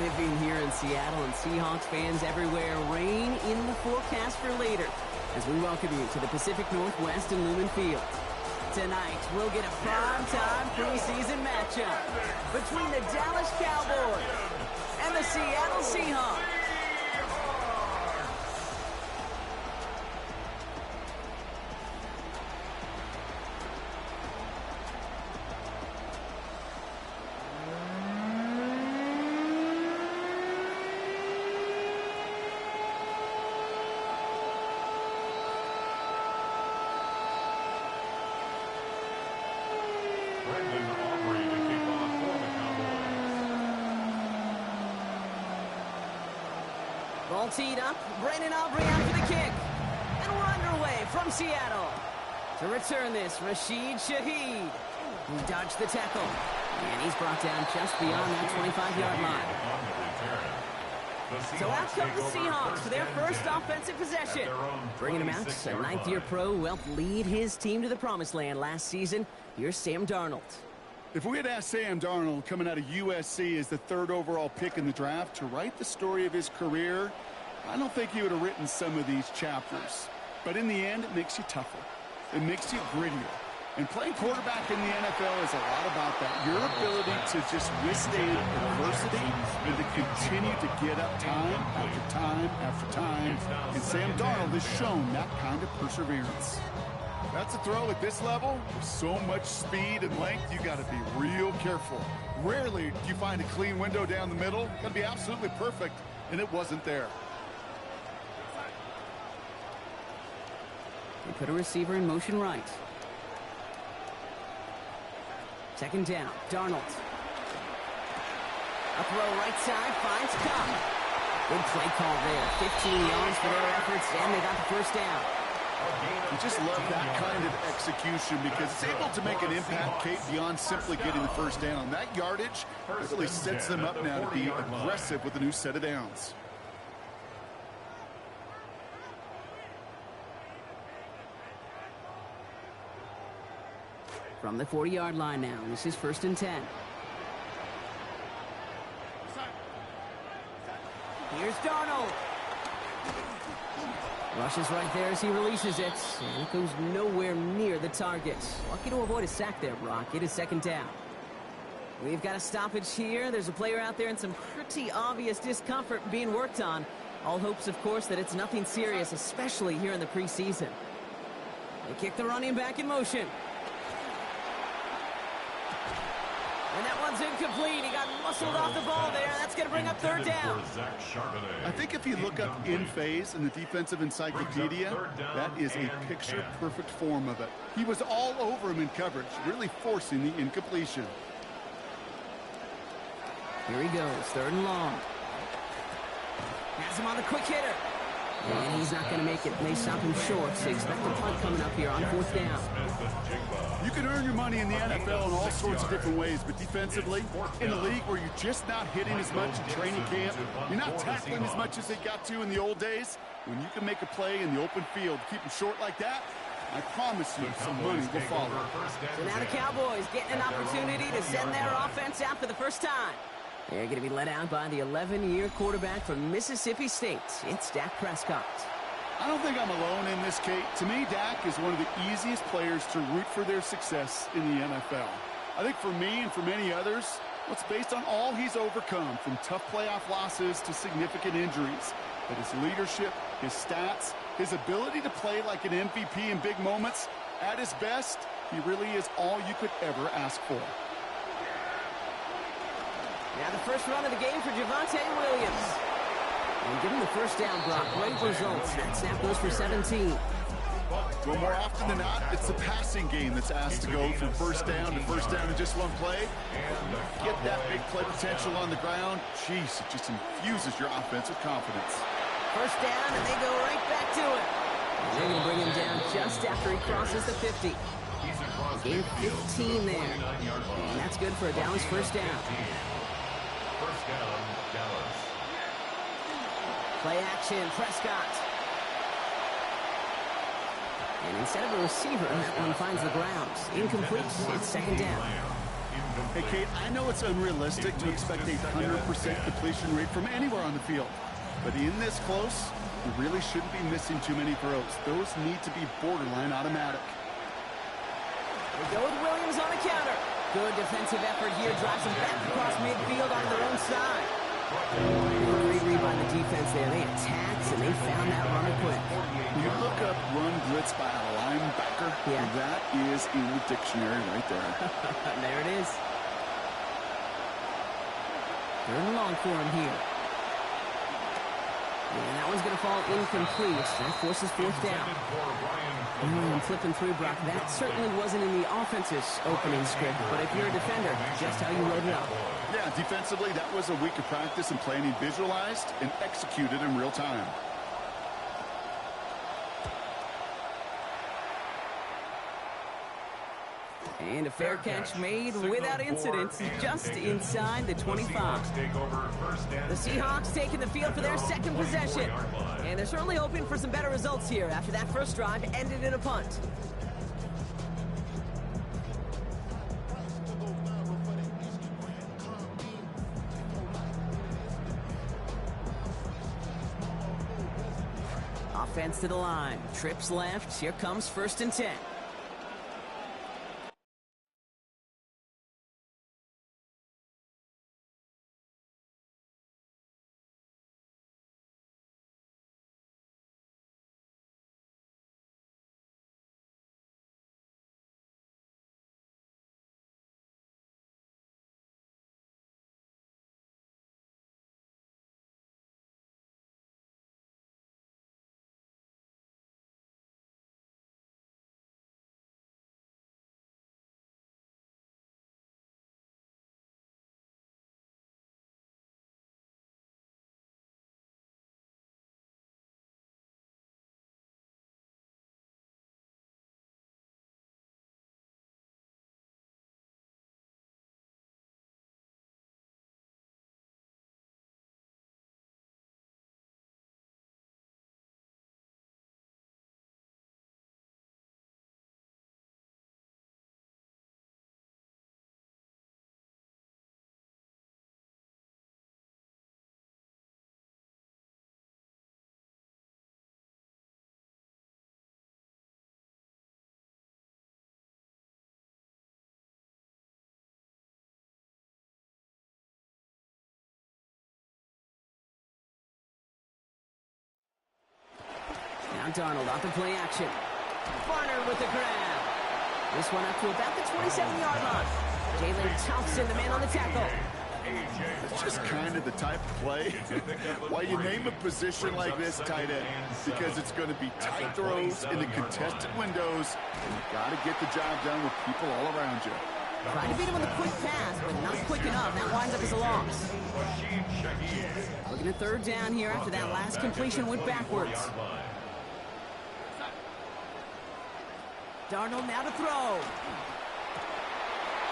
living here in Seattle, and Seahawks fans everywhere, rain in the forecast for later as we welcome you to the Pacific Northwest and Lumen Field. Tonight, we'll get a prime-time preseason matchup between the Dallas Cowboys and the Seattle Seahawks. Ball teed up, Brandon Aubrey out for the kick. And we're underway from Seattle. To return this, Rashid Shaheed. He dodged the tackle. And he's brought down just beyond that 25-yard line. So out come the Seahawks for their first offensive possession. Bringing him out, a ninth-year pro who helped lead his team to the promised land last season. Here's Sam Darnold. If we had asked Sam Darnold, coming out of USC as the third overall pick in the draft, to write the story of his career, I don't think he would have written some of these chapters. But in the end, it makes you tougher. It makes you grittier. And playing quarterback in the NFL is a lot about that. Your ability to just withstand adversity and to continue to get up time after time after time. And Sam Darnold has shown that kind of perseverance. That's a throw at this level. With so much speed and length, you got to be real careful. Rarely do you find a clean window down the middle. Got to be absolutely perfect, and it wasn't there. They put a receiver in motion right. Second down, Darnold. A throw right side, finds Cup. Good play call there. 15 yards for their efforts, and they got the first down. You just love that kind of execution because it's able to make an impact, Kate, beyond simply getting the first down. That yardage really sets them up now to be aggressive with a new set of downs. From the 40-yard line now, this is 1st and 10. Here's Darnold. Rushes right there as he releases it. And it goes nowhere near the target. Lucky to avoid a sack there, Brock. It is 2nd down. We've got a stoppage here. There's a player out there in some pretty obvious discomfort being worked on. All hopes, of course, that it's nothing serious, especially here in the preseason. They kick the running back in motion. And that one's incomplete. He got muscled off the ball there. That's going to bring up 3rd down. I think if you look up in phase in the defensive encyclopedia, that is a picture-perfect form of it. He was all over him in coverage, really forcing the incompletion. Here he goes, 3rd and long. Has him on the quick hitter. And he's not going to make it. They stop him short, so expect a punt coming up here on 4th down. You can earn your money in the NFL in all sorts of different ways, but defensively, in a league where you're just not hitting as much in training camp, you're not tackling as much as they got to in the old days, when you can make a play in the open field, keep them short like that, I promise you some money will follow. So now the Cowboys getting an opportunity to send their offense out for the first time. They're going to be led out by the 11-year quarterback from Mississippi State. It's Dak Prescott. I don't think I'm alone in this, Kate. To me, Dak is one of the easiest players to root for their success in the NFL. I think for me and for many others, it's based on all he's overcome, from tough playoff losses to significant injuries. But his leadership, his stats, his ability to play like an MVP in big moments, at his best, he really is all you could ever ask for. Now the first run of the game for Javonte Williams. And give him the first down, Brock. Great results. That snap goes for 17. Well, more often than not, it's the passing game that's asked to go from first down in just one play. Get that big play potential on the ground. Jeez, it just infuses your offense with confidence. First down, and they go right back to it. And they're going to bring him down just after he crosses the 50. Gain 15 there. And that's good for a Dallas first down. First down, Dallas. Play action, Prescott. And instead of a receiver, that one finds the ground. Incomplete. It's 2nd down. Hey, Kate, I know it's unrealistic to expect a 100% completion rate from anywhere on the field. But in this close, you really shouldn't be missing too many throws. Those need to be borderline automatic. They go with Williams on the counter. Good defensive effort here. Drives them back across midfield on their own side. Great read by the defense there. They attacked, and they found that runner quick. You look up run blitz by a linebacker, that is in the dictionary right there. There it is. Third and long for him here. And that one's going to fall incomplete. That forces fourth down. I'm flipping through, Brock. That certainly wasn't in the offense's opening script, but if you're a defender, just how you wrote it up. Yeah, defensively, that was a week of practice and planning visualized and executed in real time. And a fair catch made without incident, just inside the 25. The Seahawks taking the field for their second possession. And they're certainly hoping for some better results here after that first drive ended in a punt. Offense to the line. Trips left. Here comes 1st and 10. Now Darnold off the play action. Barnard with the grab. This one up to about the 27-yard line. Jalen Thompson, the man on the tackle. It's just kind of the type of play why you name a position like this tight end, because it's going to be tight throws in the contested windows, and you got to get the job done with people all around you. Trying to beat him with a quick pass, but not quick enough. That winds up as a loss. Looking at 3rd down here after that last completion went backwards. Darnold now to throw.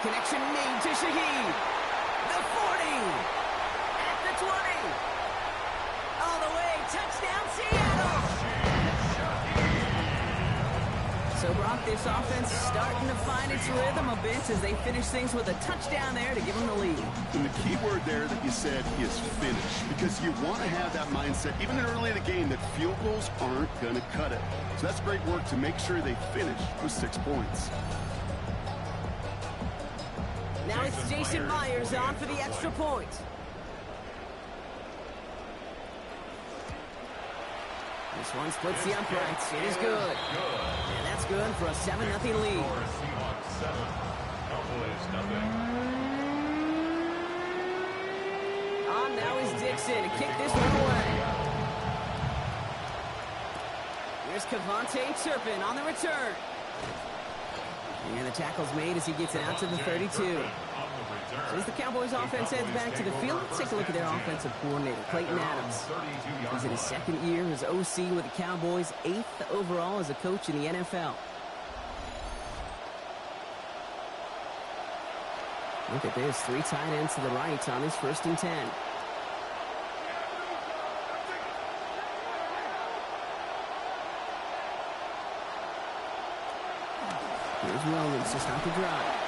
Connection made to Shaheed. The 40. At the 20. All the way. Touchdown, Seattle. So, Brock, this offense starting to find its rhythm a bit as they finish things with a touchdown there to give them the lead. And the key word there that you said is finish, because you want to have that mindset, even early in the game, that field goals aren't going to cut it. So that's great work to make sure they finish with 6 points. Now it's Jason Myers on for the extra point. This one splits the uprights. It is good. And that's good for a 7-0 lead. Seahawks 7, Cowboys nothing. On now is Dixon to kick this one away. Here's Cavante Turpin on the return. And the tackle's made as he gets it out to the 32. So as the Cowboys offense heads back to the field, let's take a look at their offensive coordinator, Clayton Adams. He's in his 2nd year as OC with the Cowboys, 8th overall as a coach in the NFL. Look at this, 3 tight ends to the right on his 1st and 10. Here's Williams to start the drive.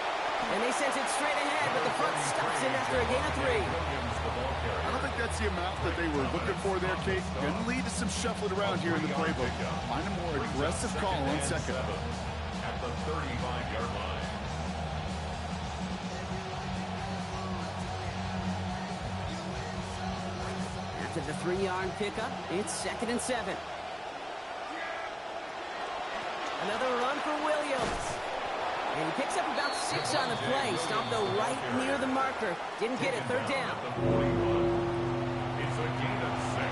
And they sent it straight ahead, but the front stops it after a gain of 3. I don't think that's the amount that they were looking for there, Kate. Going to lead to some shuffling around here in the playbook. Find a more aggressive call on second. At the 35-yard line. After the 3-yard pickup, it's 2nd and 7. Another run for Williams. And he picks up about 6 on the play. Stopped though right near the marker. Didn't get it. 3rd down. It's a gain of 6.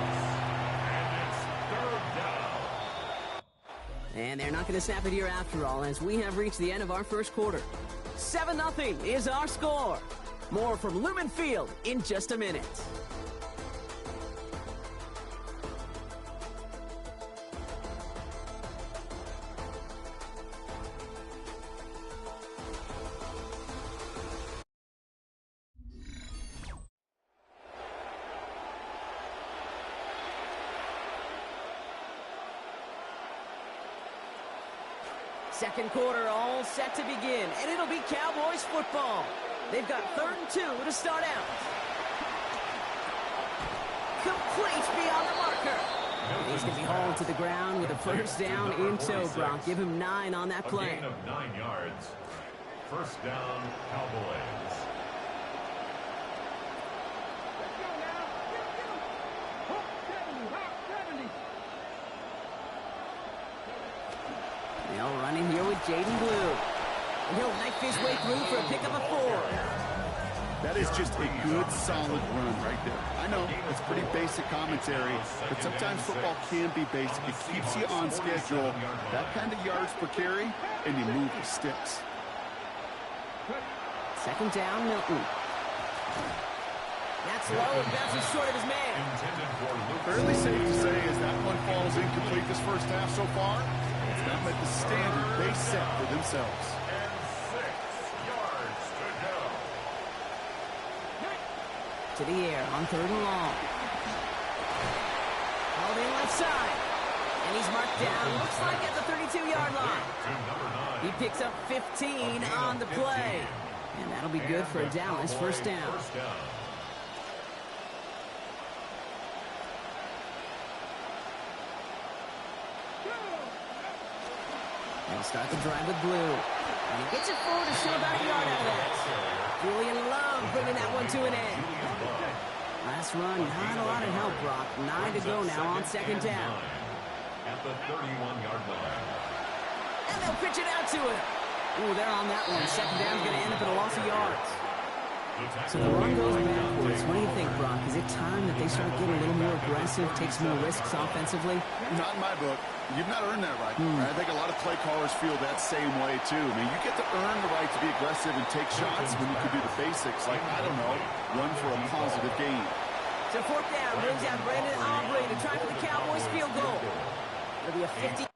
And it's 3rd down. And they're not going to snap it here after all, as we have reached the end of our first quarter. 7-0 is our score. More from Lumen Field in just a minute. Second quarter all set to begin, and it'll be Cowboys football. They've got 3rd and 2 to start out. Complete beyond the marker. And he's going to be hauled to the ground with a 1st down in tow, Brock. Give him 9 on that play. A gain of 9 yards. 1st down, Cowboys. They'll run in here with Jaden Blue. And he'll knife his way through for a pickup of 4. That is just a good, solid run right there. I know it's pretty basic commentary, but sometimes football can be basic. It keeps you on schedule, that kind of yards per carry, and you move the sticks. 2nd down, Milton. That's low and bounces short of his man. Fairly safe to say as that one falls incomplete this first half so far. It's not met the standard they set for themselves. And 6 yards to go. To the air on 3rd and long. Hauled in left side. And he's marked down, looks like at the 32-yard line. He picks up 15 on the play. And that'll be good for a Dallas 1st down. They'll start the drive with Blue. And he gets it forward to show about a yard out of that. Julian Love bringing that one to an end. Last run, not a lot of help, Brock. 9 to go now on 2nd down. At the 31-yard line. And they'll pitch it out to him. Ooh, they're on that one. 2nd down's going to end up at a loss of yards. So the run goes backwards. What do you think, Brock? Is it time that they start getting a little more aggressive, take some more risks offensively? Not in my book. You've not earned that right. I think a lot of play callers feel that same way, too. I mean, you get to earn the right to be aggressive and take shots when you can do the basics, like, I don't know, run for a positive gain. So 4th down brings out Brandon Aubrey to try for the Cowboys field goal. It'll be a 50.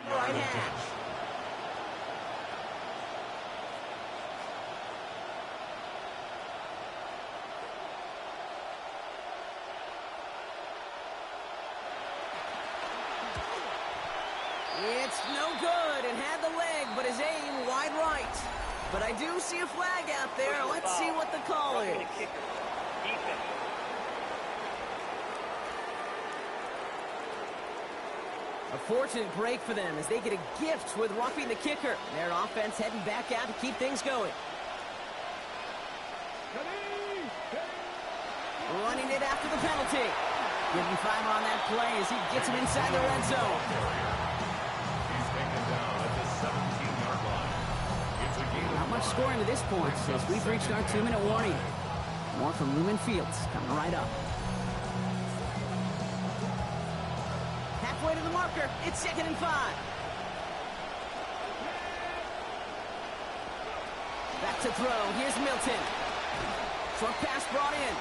Right hash. It's no good and had the leg, but his aim wide right. But I do see a flag out there. Let's see what the call is. A fortunate break for them as they get a gift with roughing the kicker. Their offense heading back out to keep things going. Running it after the penalty. Give him 5 on that play as he gets him inside the red zone. He's taken down at the 17-yard line. It's a gain. Not much scoring to this point as we've reached our 2-minute warning. More from Lumen Fields coming right up. Halfway to the marker. It's 2nd and 5. Back to throw. Here's Milton. Short pass brought in.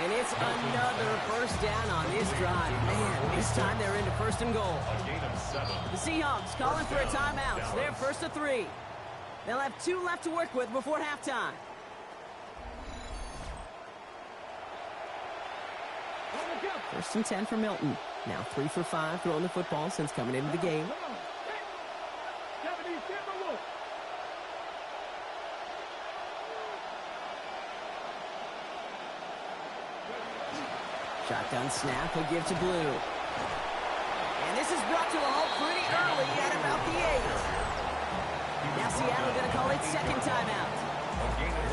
And it's another 1st down on this drive. Man, this time they're into 1st and goal. A gain of 7. The Seahawks calling for a timeout. They're 1st to 3. They'll have 2 left to work with before halftime. First and 10 for Milton. Now 3 for 5 throwing the football since coming into the game. Shotgun snap, he'll give to Blue. And this is brought to a halt pretty early at about the 8. Now Seattle going to call it second timeout.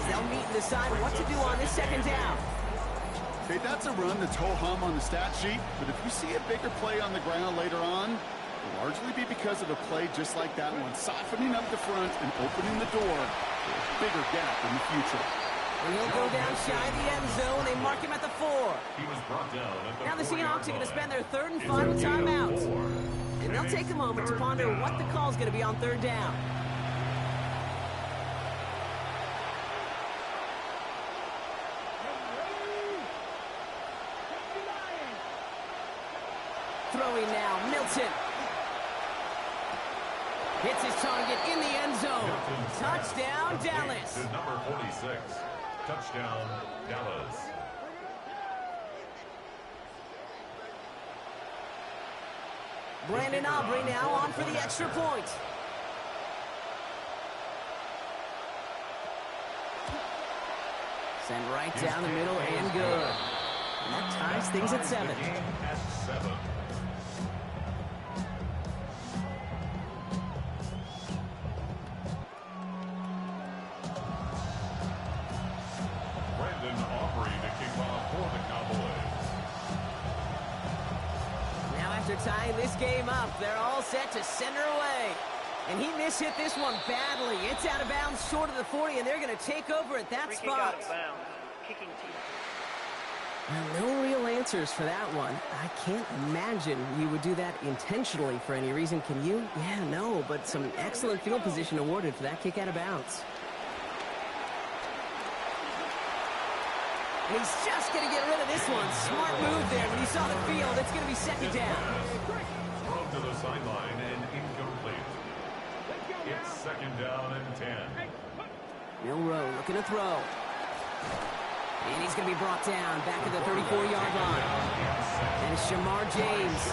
They'll meet and decide what to do on this second down. Okay, that's a run that's ho-hum on the stat sheet, but if you see a bigger play on the ground later on, it'll largely be because of a play just like that one, softening up the front and opening the door for a bigger gap in the future. And he'll go down shy of the end zone. They mark him at the 4. He was brought down at the Now the Seahawks are going to spend their third and It's final a gain of timeout. 4. And they'll take a moment to ponder what the call is going to be on third down. Throwing now, Milton. Hits his target in the end zone. Touchdown, Dallas. To number 46. Touchdown, Dallas. Brandon Aubrey now on for the extra point. Send right down the middle and good. And that ties things at 7. At 7. Brandon Aubrey to kick off for the Cowboys. Now after tying this game up, they're all set to send her away. And he mishit this one badly. It's out of bounds short of the 40, and they're going to take over at that spot. Out of bounds. Kicking team. Well, no real answers for that one. I can't imagine you would do that intentionally for any reason, can you? Yeah, no, but some excellent field position awarded for that kick out of bounds. And he's just going to get rid of this one. Smart move there. When he saw the field, it's going to be second down. Thrown to the sideline and incomplete. It's second down and 10. Milroe looking to throw. And he's going to be brought down back at the 34-yard line. And it's Shamar James.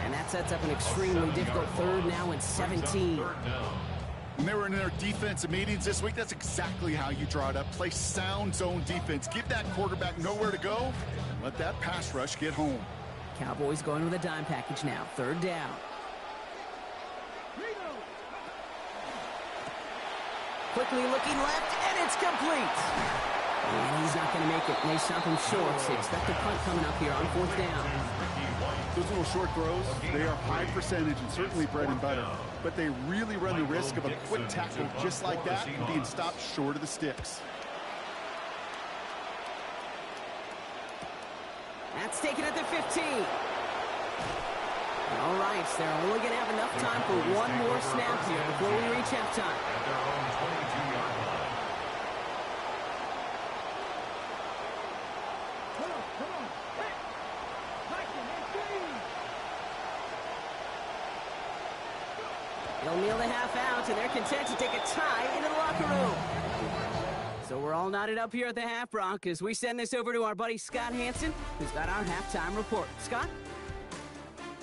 And that sets up an extremely difficult third now and 17. When they were in their defensive meetings this week, that's exactly how you draw it up. Play sound zone defense. Give that quarterback nowhere to go, and let that pass rush get home. Cowboys going with a dime package now. Third down. Quickly looking left, and it's complete. And he's not going to make it. And they stop him short. So expect a punt coming up here on fourth down. Those little short throws, they are high percentage and certainly bread and butter. But they really run the risk of a quick tackle just like that and being stopped short of the sticks. That's taken at the 15. All right, so they're only going to have enough time for one more snap here before we reach halftime. At their own 22-yard line. They'll kneel the half out, and they're content to take a tie into the locker room. So we're all knotted up here at the half, Brock, as we send this over to our buddy Scott Hansen, who's got our halftime report. Scott?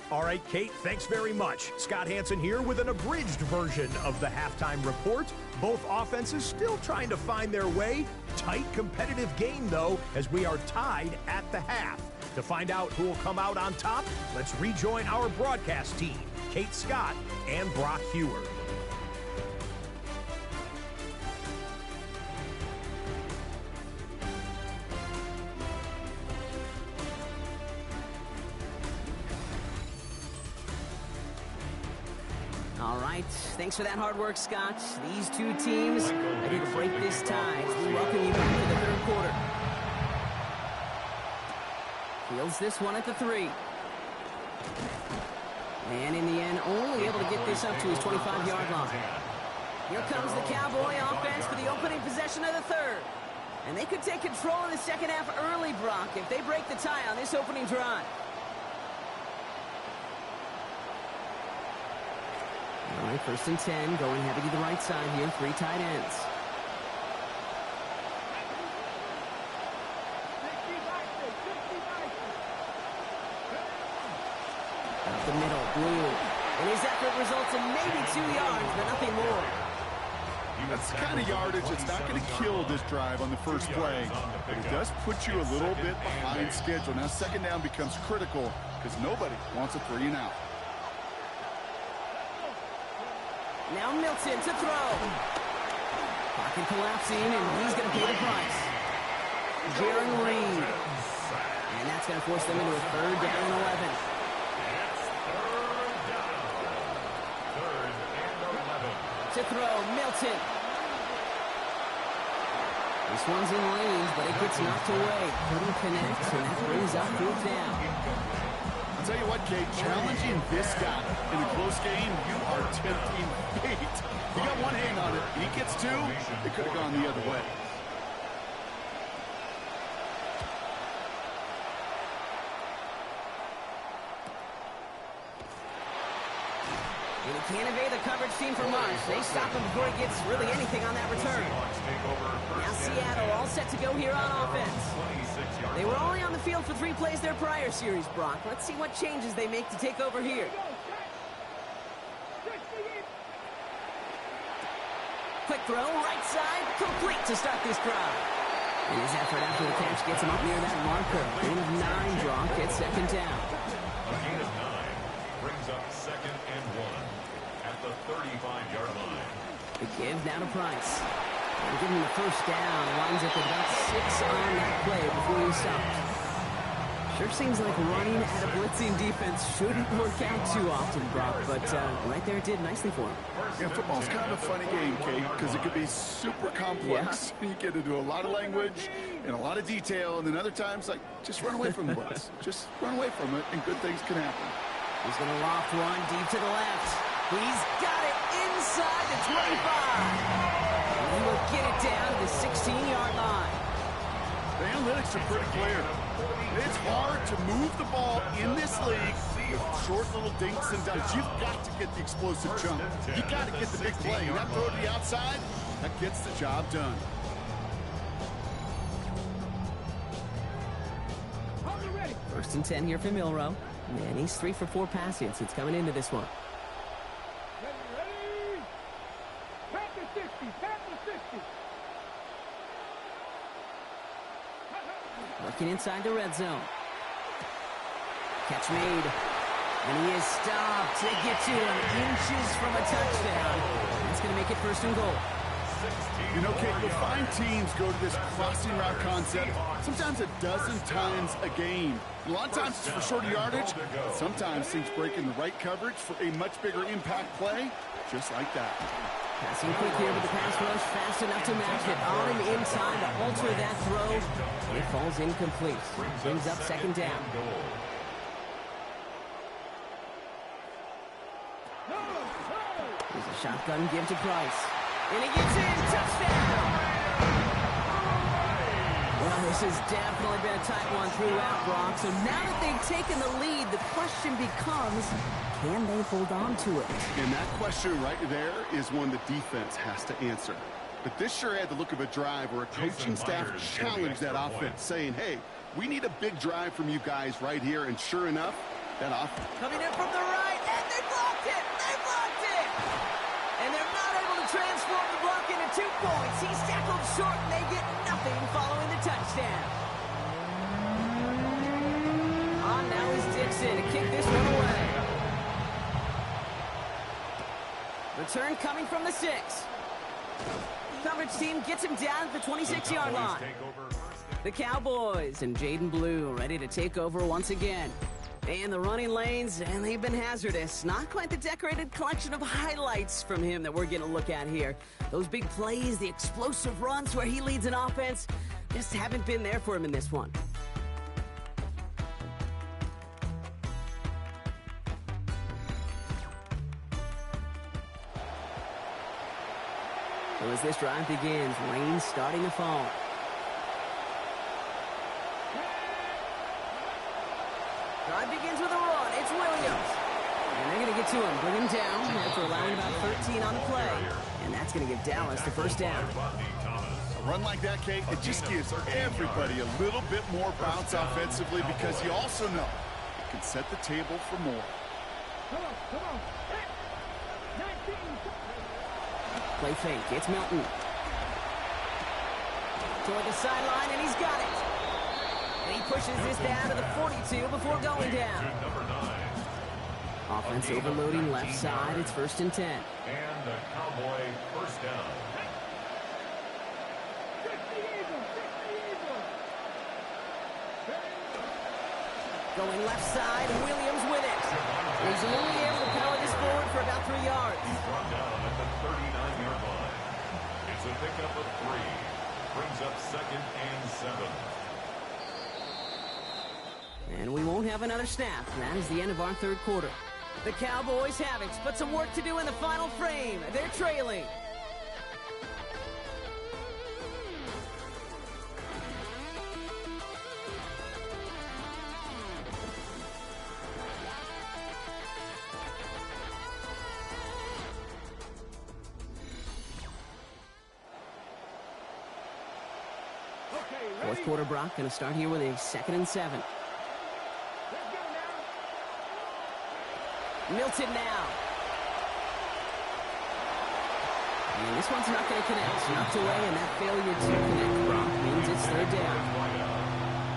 All right, Kate, thanks very much. Scott Hansen here with an abridged version of the halftime report. Both offenses still trying to find their way. Tight, competitive game, though, as we are tied at the half. To find out who will come out on top, let's rejoin our broadcast team, Kate Scott and Brock Hewer. All right, thanks for that hard work, Scott. These two teams ready to break this tie as we welcome you back to the third quarter. Fields this one at the 3. And in the end, only able to get this up to his 25-yard line. Here comes the Cowboy offense for the opening possession of the third. And they could take control of the second half early, Brock, if they break the tie on this opening drive. All right, 1st and 10, going heavy to the right side here, 3 tight ends. Up the middle, Blue. And his effort results in maybe 2 yards, but nothing more. That's the kind of yardage that's not going to kill this drive on the first play, but it does put you a little bit behind schedule. Now 2nd down becomes critical because nobody wants a 3 and out. Now Milton to throw. Pocket collapsing, and he's going to pay the price. Jaron Reed. And that's going to force them into a 3rd down and 11. To throw, Milton. This one's in lanes, but it gets knocked away. Couldn't connect, and that brings up 4th down. I'll tell you what, Kate, challenging this guy in a close game, you are tempting fate. He got one hand on it. He gets 2. It could have gone the other way. And he can't evade the coverage team for much. They stop him before he gets really anything on that return. Now Seattle all set to go here on offense. They were only on the field for 3 plays their prior series, Brock. Let's see what changes they make to take over here. Quick throw, right side, complete to start this drive. And his effort after the catch gets him up near that marker. Gain of 9 draw, gets 2nd down. A gain of 9 brings up 2nd and 1 at the 35-yard line. The give now to Price. And give him the 1st down. Winds up with about 6 on that play before he stopped. Sure seems like running at a blitzing defense shouldn't work out too often, Brock, but right there it did nicely for him. Yeah, football's kind of a funny game, Kate, because it could be super complex. Yeah. You get into a lot of language and a lot of detail, and then other times, like, just run away from the blitz. Just run away from it, and good things can happen. He's going to loft one deep to the left. He's got it inside the 25. And he will get it down to the 16-yard line. The analytics are pretty clear. It's hard to move the ball in this league with short little dinks and dunks. You've got to get the explosive jump. You've got to get the big play. And that throw to the outside, that gets the job done. First and 10 here for Milrow. And he's 3 for 4 passing since coming into this one. Working inside the red zone. Catch made. And he is stopped. They get to him inches from a touchdown. That's going to make it 1st and goal. You know, Kate, you'll find teams go to this crossing route concept sometimes a dozen times a game. A lot of times it's for shorter yardage, but sometimes things break in the right coverage for a much bigger impact play, just like that. Passing quick here with the pass rush, fast enough to match it. On him in time to alter that throw. It falls incomplete. Brings up 2nd down. There's a shotgun give to Price. And he gets in. Touchdown! Well, this has definitely been a tight one throughout, Brock. So now that they've taken the lead, the question becomes, can they hold on to it? And that question right there is one the defense has to answer. But this sure had the look of a drive where a coaching staff challenged that offense, saying, hey, we need a big drive from you guys right here. And sure enough, that offense coming in from the right, and they blocked it! They blocked it! And they're not able to transform the block into 2 points. He's tackled short, and they get nothing following the touchdown. On now is Dixon to kick this one away. Return coming from the 6. Coverage team gets him down at the 26-yard line. The Cowboys and Jaden Blue ready to take over once again. And the running lanes, and they've been hazardous. Not quite the decorated collection of highlights from him that we're going to look at here. Those big plays, the explosive runs where he leads an offense, just haven't been there for him in this one. So as this drive begins, rain starting to fall. Drive begins with a run. It's Williams. And they're going to get to him, bring him down after allowing about 13 on the play. And that's going to give Dallas the first down. A run like that, Kate, it just gives everybody a little bit more bounce offensively because you also know it can set the table for more. Play fake. It's Milton. Toward the sideline, and he's got it. And he pushes this down to the 42 before going down. Offense overloading left side. It's 1st and 10. And the Cowboy first down. Going left side, Williams with it. He's only able to power this forward for about 3 yards. He's brought down at the 39-yard line. It's a pickup of 3. Brings up 2nd and 7. And we won't have another snap. That is the end of our 3rd quarter. The Cowboys have it, but some work to do in the final frame. They're trailing. Fourth quarter, Brock, going to start here with a 2nd and 7. Milton now. And this one's not going to connect. Knocked away, and that failure to connect, Brock, means it's 3rd down.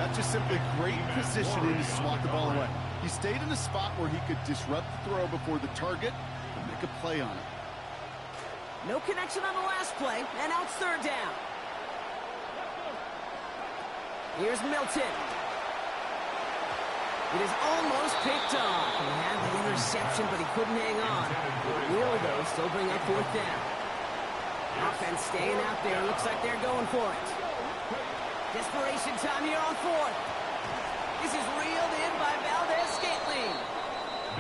That's just simply great positioning to swat the ball away. He stayed in a spot where he could disrupt the throw before the target and make a play on it. No connection on the last play, and now it's 3rd down. Here's Milton. It is almost picked off. He had the interception, but he couldn't hang on. It will, though, still bring up 4th down. Offense staying out there. Looks like they're going for it. Desperation time here on 4th. This is reeled in by Valdez-Scantling.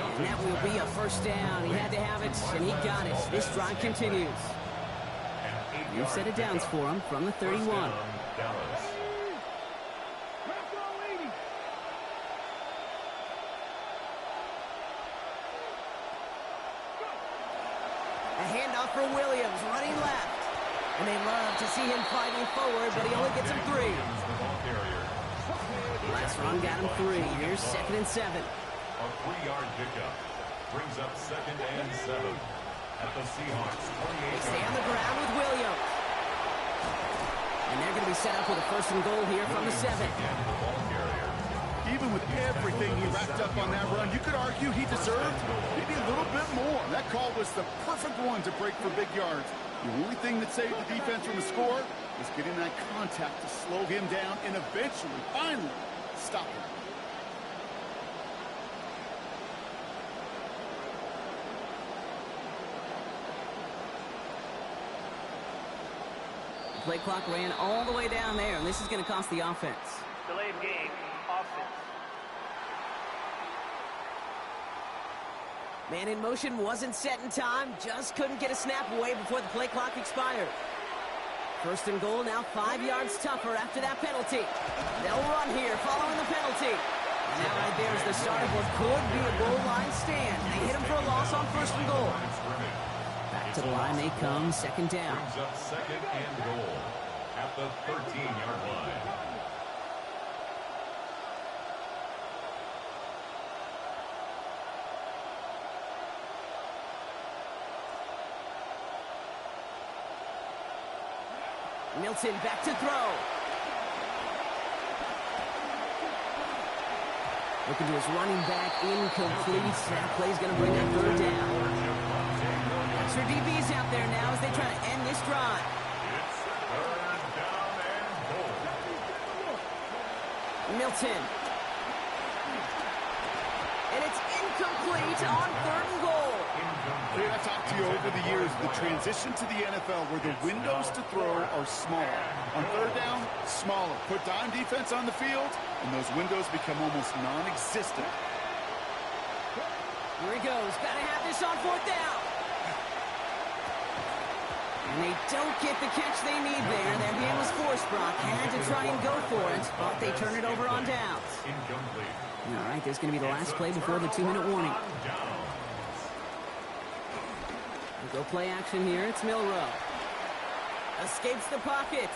And that will be a 1st down. He had to have it, and he got it. This drive continues. New set of downs for him from the 31. A handoff for Williams, running left. And they love to see him fighting forward, but he only gets him 3. Last run got him 3. Here's 2nd and 7. A 3-yard pickup. Brings up 2nd and 7. At the Seahawks 28. They stay on the ground with Williams. And they're going to be set up with a 1st and goal here from the 7. Even with everything he racked up on that run, you could argue he deserved maybe a little bit more. That call was the perfect one to break for big yards. The only thing that saved the defense from a score was getting that contact to slow him down and eventually, finally, stop him. The play clock ran all the way down there, and this is going to cost the offense. Delay of game, offense. Man in motion wasn't set in time, just couldn't get a snap away before the play clock expired. 1st and goal, now 5 yards tougher after that penalty. They'll run here following the penalty. And that right there is the start of what could be a goal line stand. They hit him for a loss on 1st and goal. Back to the line they come, 2nd down. Brings up 2nd and goal at the 13-yard line. Milton back to throw. Looking to his running back, incomplete. That play's going to bring up 3rd down. Extra DBs out there now as they try to end this drive. It's 3rd down and goal. Milton. And it's incomplete on 3rd and goal. I've talked to you over the years, the transition to the NFL where the windows to throw are small. On 3rd down, smaller. Put dime defense on the field, and those windows become almost non-existent. Here he goes. Got to have this on 4th down. And they don't get the catch they need there. That man was forced, Brock. Had to try and go for it, but they turn it over on downs. Incomplete. All right, there's going to be the last play before the 2-minute warning. Go play action here. It's Milrow. Escapes the pocket.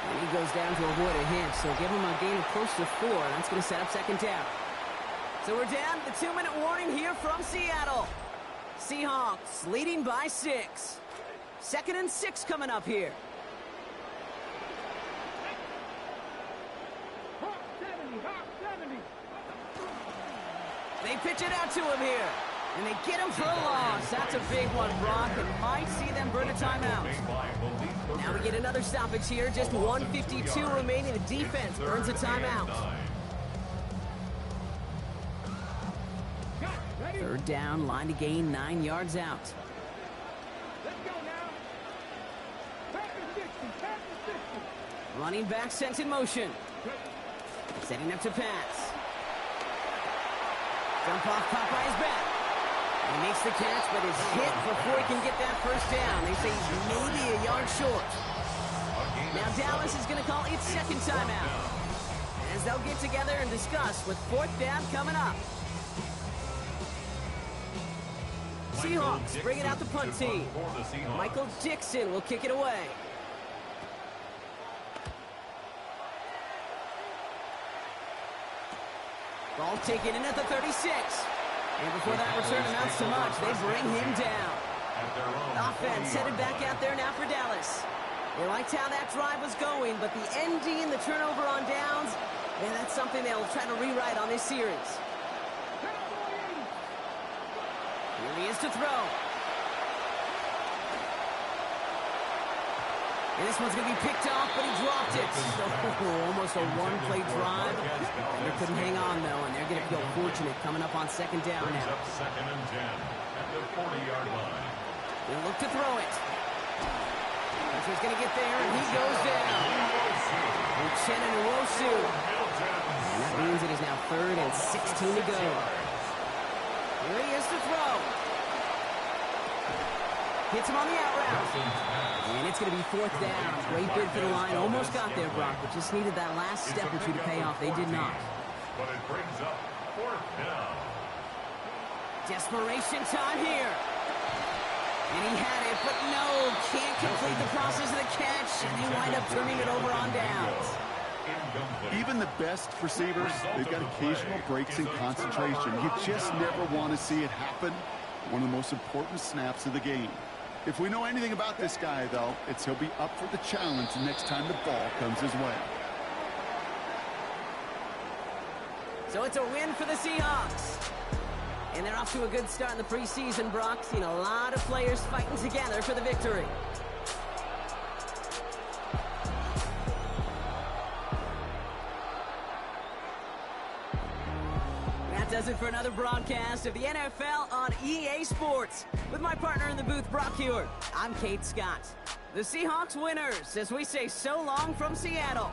And he goes down to avoid a hit, so give him a gain of close to 4. That's going to set up second down. So we're down to the 2-minute warning here from Seattle. Seahawks leading by 6. 2nd and 6 coming up here. They pitch it out to him here. And they get him for a loss. That's a big one, Brock, and might see them burn a timeout. Now we get another stoppage here. Just 1:52 remaining. The defense burns a timeout. 3rd down, line to gain, 9 yards out. Running back sent in motion. Setting up to pass. Dump off caught by his back. He makes the catch, but is hit before he can get that first down. They say he's maybe a yard short. Now Dallas is going to call its 2nd timeout, as they'll get together and discuss with 4th down coming up. Seahawks bringing out the punt team. Michael Dixon will kick it away. Ball taken in at the 36. And before that return amounts to much, they bring him down. Offense headed back out there now for Dallas. They liked how that drive was going, but the ending, the turnover on downs, man, that's something they'll try to rewrite on this series. Here he is to throw. And this one's going to be picked off, but he dropped it. So, almost a one-play drive. And they couldn't hang on, though, and they're going to feel fortunate coming up on 2nd down now. 2nd and 10 at the 40-yard line. They'll look to throw it. Pressure's going to get there, and he goes down. Uchenna Nwosu. And that means it is now 3rd and 16 to go. Here he is to throw. Hits him on the out route. And it's going to be 4th down. Great bid for the line. Almost got there, Brock, but just needed that last step or two to pay off. They did not. But it brings up 4th down. Desperation time here. And he had it, but no, can't complete the process of the catch. And they wind up turning it over on downs. Even the best receivers, they've got occasional breaks in concentration. You just never want to see it happen. One of the most important snaps of the game. If we know anything about this guy, though, it's he'll be up for the challenge the next time the ball comes his way. So it's a win for the Seahawks. And they're off to a good start in the preseason, Brock. Seen a lot of players fighting together for the victory. That does it for another broadcast of the NFL on EA Sports. With my partner in the booth, Brock Hewitt, I'm Kate Scott. The Seahawks winners, as we say so long from Seattle.